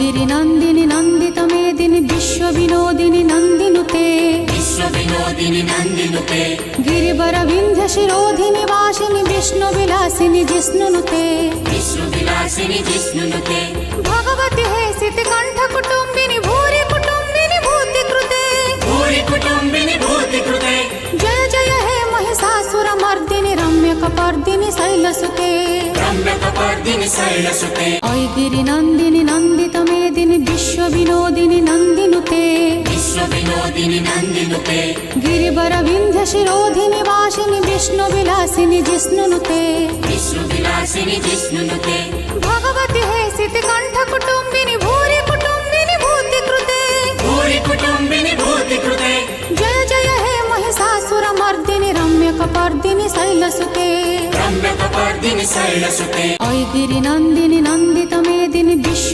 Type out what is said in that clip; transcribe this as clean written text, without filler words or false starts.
गिरिनन्दिनि नन्दित मेदिनि विश्वविनोदिनि नन्दिनुते विश्वविनोदिनि नन्दिनुते गिरिवरविन्ध्यशिरोधिनि वासिनि विष्णुविलासिनि जिष्णुनुते विष्णुविलासिनि जिष्णुनुते भगवति हे सितिकण्ठकुटुम्बिनि भूरि कुटुम्बिनि भूतिकृते भूरि कुटुम्बिनि भूतिकृते जय जय हे महिषासुरमर्दिनि रम्यकपर्दिनि शैलसुते रम्यकपर्दिनि शैलसुते अयि गिरिनन्दिनि नन्दित मेदिनि विश्वविनोदिनि नन्दिनुते विश्वविनोदिनि नन्दिनुते गिरिवरविन्ध्यशिरोधिनि वासिनि विष्णुविलासिनि जिष्णुनुते विष्णुविलासिनि जिष्णुनुते भगवति हे सितिकण्ठकुटुम्बिनि भूरि कुटुम्बिनि भूतिकृते भूरि कुटुम्बिनि भूतिकृते जय जय हे महिषासुरमर्दिनि रम्यकपर्दिनि शैलसुते रम्यकपर्दिनि शैलसुते अयि गिरिनन्दिनि नन्दित मेदिनि विश्व